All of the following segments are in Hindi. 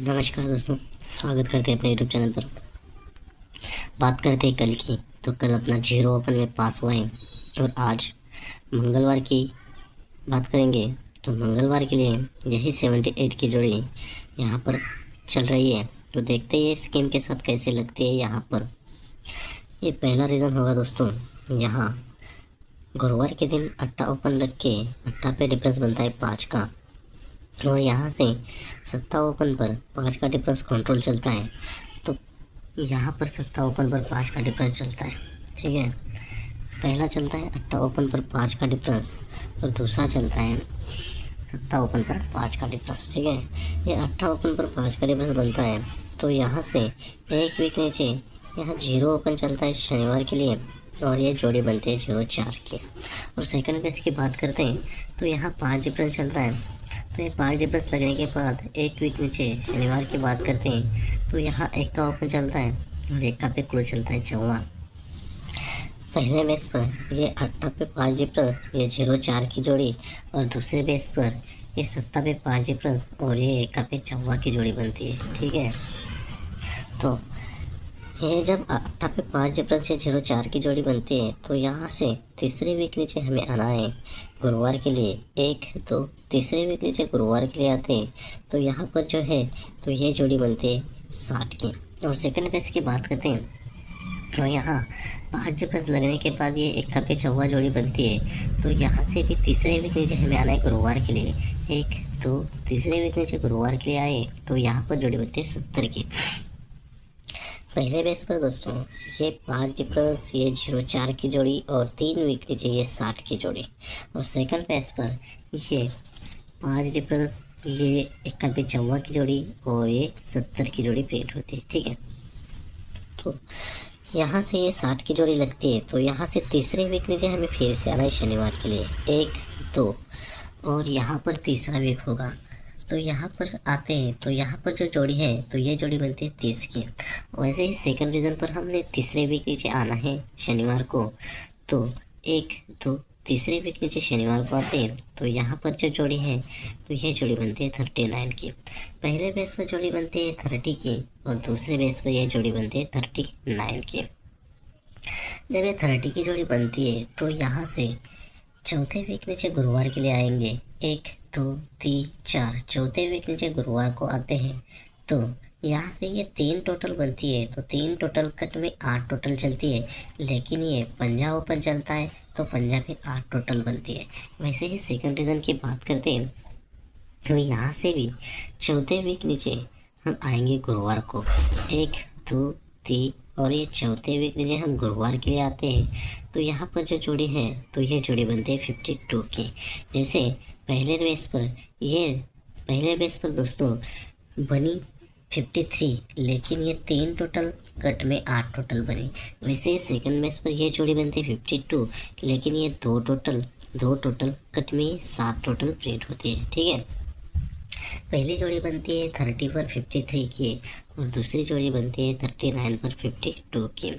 नमस्कार दोस्तों, स्वागत करते हैं अपने यूट्यूब चैनल पर। बात करते हैं कल की। तो कल अपना जीरो ओपन में पास हुआ है और आज मंगलवार की बात करेंगे। तो मंगलवार के लिए यही 78 की जोड़ी यहाँ पर चल रही है। तो देखते हैं इस गेम के साथ कैसे लगती है यहाँ पर। ये पहला रीज़न होगा दोस्तों। यहाँ गुरुवार के दिन अट्टा ओपन लग के अट्टा पे डिफरेंस बनता है 5 का, और यहाँ से सत्ता ओपन पर 5 का डिफरेंस कंट्रोल चलता है। तो यहाँ पर सत्ता ओपन पर 5 का डिफरेंस चलता है, ठीक है। पहला चलता है अट्टा ओपन पर 5 का डिफरेंस और दूसरा चलता है सत्ता ओपन पर 5 का डिफरेंस, ठीक है। ये अट्टा ओपन पर 5 का डिफरेंस बनता है। तो यहाँ से एक वीक नीचे यहाँ जीरो ओपन चलता है शनिवार के लिए, और ये जोड़ी बनती है 0-4 की। और सेकंड पेस की बात करते हैं तो यहाँ 5 डिफरेंस चलता है। तो ये 5 डिफरेंस लगने के बाद एक वीक नीचे शनिवार की बात करते हैं तो यहाँ एक का ओपन चलता है और एक का पे क्लोज चलता है 14। पहले बेस पर ये अट्टा पे 5 डिफरेंस, ये 0-4 की जोड़ी, और दूसरे बेस पर ये सत्ता पे 5 डिफरेंस और ये एक का पे 14 की जोड़ी बनती है, ठीक है। तो ये जब अट्टा पे 5 डिफरेंस या 0-4 की जोड़ी बनती है तो यहाँ से तीसरे वीक नीचे हमें आना है गुरुवार के लिए। एक तो तीसरे वीक नीचे गुरुवार के लिए आते हैं तो यहाँ पर जो है तो ये जोड़ी बनती है 60 की। और सेकंड पेस की बात करते हैं तो यहाँ 5 डिफरेंस लगने के बाद ये एक का पे 14 जोड़ी बनती है। तो यहाँ से भी तीसरे वीक नीचे हमें आना है गुरुवार के लिए। एक तो तीसरे वीक नीचे गुरुवार के लिए आए तो यहाँ पर जोड़ी बनती है 70 की। पहले बेस पर दोस्तों ये 5 डिफरेंस, ये 0-4 की जोड़ी, और 3 वीक नीचे ये 60 की जोड़ी। और सेकंड बेस पर ये 5 डिफरेंस, ये 51 की जोड़ी और ये 70 की जोड़ी प्रिंट होती है, ठीक है। तो यहाँ से ये 60 की जोड़ी लगती है। तो यहाँ से तीसरे वीक नीचे हमें फिर से आना है शनिवार के लिए। 1-2 और यहाँ पर तीसरा वीक होगा तो यहाँ पर आते हैं तो यहाँ पर जो जोड़ी है तो ये जोड़ी बनती है 30 की। वैसे ही सेकंड रीज़न पर हमने तीसरे वीक नीचे आना है शनिवार को। तो 1-2 तीसरे वीक नीचे शनिवार को आते हैं तो यहाँ पर जो जोड़ी है तो ये जोड़ी बनती है 39 की। पहले बेस पर जोड़ी बनती है 30 की और दूसरे बेस पर यह जोड़ी बनती है 39 की। जब ये 30 की जोड़ी बनती है तो यहाँ से चौथे वीक नीचे गुरुवार के लिए आएंगे। 1-2-3-4 चौथे वीक नीचे गुरुवार को आते हैं तो यहाँ से ये 3 टोटल बनती है। तो 3 टोटल कट में 8 टोटल चलती है, लेकिन ये पंजा ओपन चलता है तो पंजा पे 8 टोटल बनती है। वैसे ही सेकंड रीज़न की बात करते हैं तो यहाँ से भी चौथे वीक नीचे हम आएंगे गुरुवार को। 1-2-3 और ये चौथे वीक नीचे हम गुरुवार के लिए आते हैं तो यहाँ पर जो जोड़ी है तो ये जोड़ी बनती है 52 की। जैसे पहले बेस पर दोस्तों बनी 53, लेकिन ये 3 टोटल कट में 8 टोटल बनी। वैसे सेकंड बेस पर ये जोड़ी बनती है 52, लेकिन ये दो टोटल कट में 7 टोटल प्रिंट होती है, ठीक है। पहली जोड़ी बनती है 30 पर 53 की और दूसरी जोड़ी बनती है 39 पर 52 की।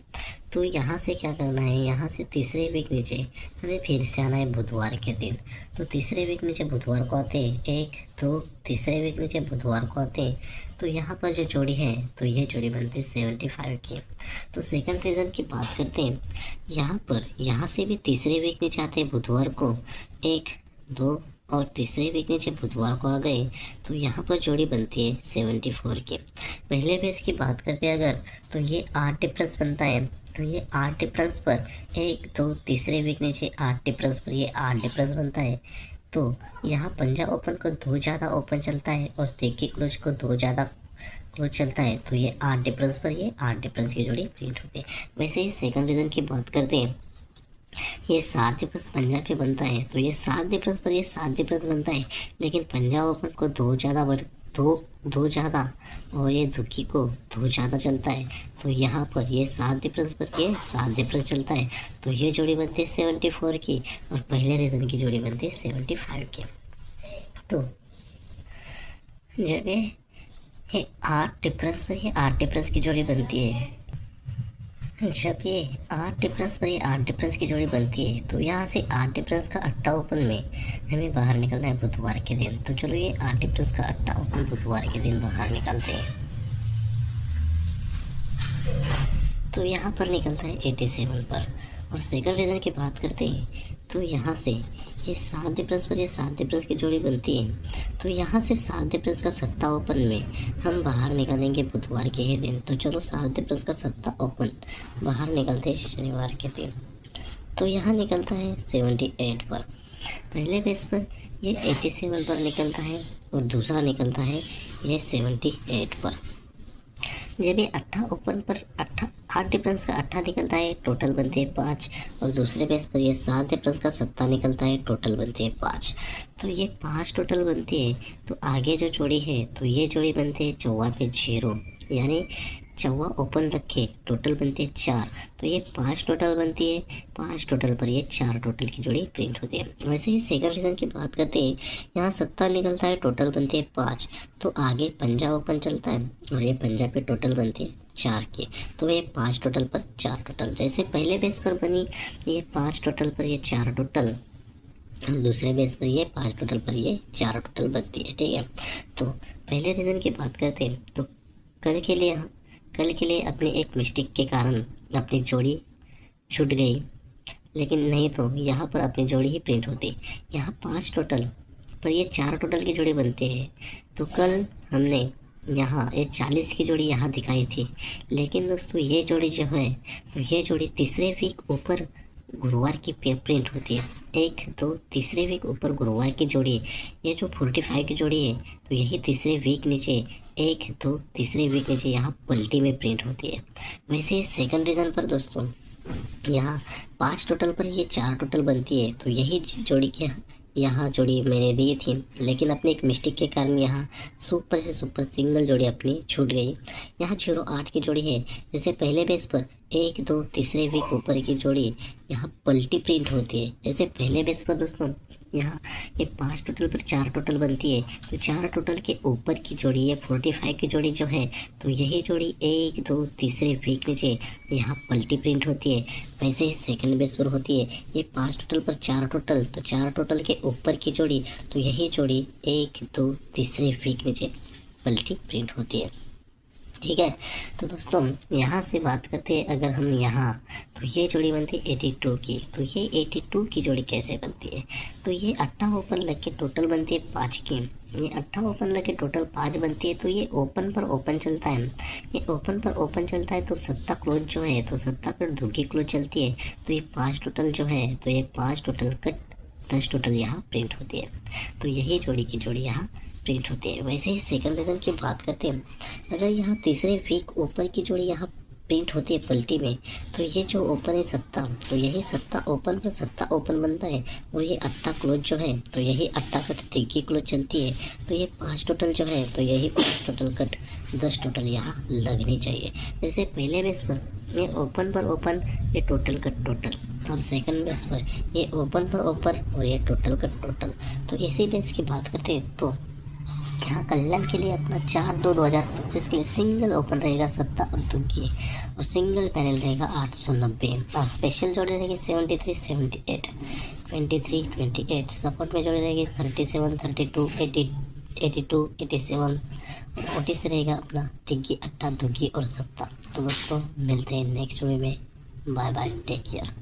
तो यहाँ से क्या करना है, यहाँ से तीसरे वीक नीचे हमें फिर से आना है बुधवार के दिन। तो तीसरे वीक नीचे बुधवार को आते हैं। 1-2 तीसरे वीक नीचे बुधवार को आते हैं तो यहाँ पर जो जोड़ी है तो ये जोड़ी बनती है 75 की। तो सेकंड रीज़न की बात करते हैं यहाँ से भी तीसरे वीक नीचे आते हैं बुधवार को। 1-2 और तीसरे वीक नीचे बुधवार को आ गए तो यहाँ पर जोड़ी बनती है 74 की। पहले बेस की बात करते हैं अगर तो ये 8 डिफरेंस बनता है। तो ये 8 डिफरेंस पर 1-2 तीसरे वीक नीचे 8 डिफरेंस पर ये 8 डिफरेंस बनता है। तो यहाँ पंजा ओपन को 2 ज़्यादा ओपन चलता है और तेकी क्लोज को 2 ज़्यादा क्लोज चलता है। तो ये 8 डिफरेंस पर ये 8 डिफरेंस की जोड़ी प्रिंट होती है। वैसे ही सेकंड रीज़न की बात करते हैं, ये 7 डिफरेंस पंजा पे बनता है। तो ये 7 डिफरेंस पर ये 7 डिफरेंस बनता है, लेकिन पंजा ओपन को 2 ज़्यादा और ये दुखी को 2 ज़्यादा चलता है। तो यहाँ पर ये 7 डिफरेंस पर ये 7 डिफरेंस चलता है तो ये जोड़ी बनती है 74 की, और पहले रीज़न की जोड़ी बनती है 75 की। तो जब ये 8 डिफरेंस पर ये 8 डिफरेंस की जोड़ी बनती है जब ये 8 डिफरेंस पर ये 8 डिफरेंस की जोड़ी बनती है तो यहाँ से 8 डिफरेंस का अट्टा ओपन में हमें बाहर निकलना है बुधवार के दिन। तो चलो ये 8 डिफरेंस का अट्टा ओपन बुधवार के दिन बाहर निकलते हैं। तो यहाँ पर निकलता है 87 पर। और सेकंड रीज़न की बात करते हैं तो यहाँ से ये 7 डिफरेंस पर ये 7 डिफरेंस की जोड़ी बनती है। तो यहाँ से 7 डिफरेंस का सत्ता ओपन में हम बाहर निकालेंगे बुधवार के ही दिन। तो चलो 7 डिफरेंस का सत्ता ओपन बाहर निकलते हैं शनिवार के दिन। तो यहाँ निकलता है 78 पर। पहले बेस पर ये 87 पर निकलता है और दूसरा निकलता है ये 78 पर। जब ये अट्ठा ओपन पर 8 डिफरेंस का अट्ठा निकलता है टोटल बनते हैं 5। और दूसरे बेस पर ये 7 डिफरेंस का सत्ता निकलता है टोटल बनते हैं 5। तो ये 5 टोटल बनती है। तो आगे जो जोड़ी है तो ये जोड़ी बनते हैं चौवा पे 0, यानी चौवा ओपन रखे टोटल बनते हैं 4। तो ये 5 टोटल बनती है। 5 टोटल पर ये 4 टोटल की जोड़ी प्रिंट होती है। वैसे ही सेकंड रीज़न की बात करते हैं, यहाँ सत्ता निकलता है टोटल बनते हैं 5। तो आगे पंजा ओपन चलता है और ये पंजा पे टोटल बनते हैं 4 के। तो ये 5 टोटल पर 4 टोटल, जैसे पहले बेस पर बनी ये 5 टोटल पर ये 4 टोटल, दूसरे बेस पर ये 5 टोटल पर ये 4 टोटल बनती है। ठीक है, तो पहले रीज़न की बात करते हैं तो कल के लिए अपने एक मिस्टेक के कारण अपनी जोड़ी छूट गई, लेकिन नहीं तो यहाँ पर अपनी जोड़ी ही प्रिंट होती। यहाँ 5 टोटल पर ये 4 टोटल की जोड़ी बनती है। तो कल हमने यहाँ ये 40 की जोड़ी यहाँ दिखाई थी, लेकिन दोस्तों ये जोड़ी जो है तो ये जोड़ी तीसरे वीक ऊपर गुरुवार की प्रिंट होती है। 1 2 तीसरे वीक ऊपर गुरुवार की जोड़ी, ये जो 45 की जोड़ी है तो यही तीसरे वीक नीचे 1 2 तीसरे वीक नीचे यहाँ पलटी में प्रिंट होती है। वैसे सेकंड रीज़न पर दोस्तों यहाँ 5 टोटल पर ये 4 टोटल बनती है। तो यही जोड़ी क्या यहाँ जोड़ी मैंने दी थी, लेकिन अपने एक मिस्टेक के कारण यहाँ सुपर से सुपर सिंगल जोड़ी अपनी छूट गई। यहाँ 08 की जोड़ी है, जैसे पहले बेस पर 1 2 तीसरे वीक ऊपर की जोड़ी यहाँ पलटी प्रिंट होती है। जैसे पहले बेस पर दोस्तों यहाँ ये 5 टोटल पर 4 टोटल बनती है। तो 4 टोटल के ऊपर की जोड़ी ये 45 की जोड़ी जो है तो यही जोड़ी 1 2 तीसरे वीक नीचे यहाँ पलटी प्रिंट होती है। वैसे ही सेकंड बेस पर होती है ये 5 टोटल पर 4 टोटल, तो 4 टोटल के ऊपर की जोड़ी तो यही जोड़ी 1 2 तीसरे वीक नीचे पलटी प्रिंट होती है। ठीक है, तो दोस्तों यहाँ से बात करते हैं अगर हम यहाँ, तो ये जोड़ी बनती है 82 की। तो ये 82 की जोड़ी कैसे बनती है, तो ये अट्ठा ओपन लग के टोटल बनती है 5 की। ये अट्ठा ओपन लग के टोटल 5 बनती है। तो ये ओपन पर ओपन चलता है, ये ओपन पर ओपन चलता है तो सत्ता क्लोज जो है तो सत्ता पर दुगी क्लोज चलती है। तो ये 5 टोटल जो है तो ये 5 टोटल कट 10 टोटल यहाँ प्रिंट होती है। तो यही जोड़ी की जोड़ी यहाँ प्रिंट होती है। वैसे ही सेकंड रीज़न की बात करते हैं, अगर यहाँ तीसरे वीक ऊपर की जोड़ी यहाँ प्रिंट होती है पलटी में, तो ये जो ओपन है सत्ता, तो यही सत्ता ओपन पर सत्ता ओपन बनता है। और ये अट्ठा क्लोज जो है तो यही अट्ठा कट तिग्गी क्लोज चलती है। तो ये 5 टोटल जो है तो यही 5 टोटल कट 10 टोटल यहाँ लगनी चाहिए। जैसे पहले बेस पर ये ओपन पर ओपन ये टोटल कट टोटल, और सेकंड बेस पर ये ओपन पर ओपन और ये टोटल कट टोटल। तो इसी बेस की बात करते हैं तो यहाँ कल्याण के लिए अपना 4/2/2025 के लिए सिंगल ओपन रहेगा सत्ता और दुग्गी, और सिंगल पैनल रहेगा 890, और स्पेशल जोड़ी रहेगी 73 78 23 28। सपोर्ट में जोड़ी रहेगी 37 32 80 82 87। ओटीसी रहेगा अपना तिग्गी अट्ठा दुग्गी और सत्ता। तो दोस्तों मिलते हैं नेक्स्ट वीडियो में। Bye bye, take care.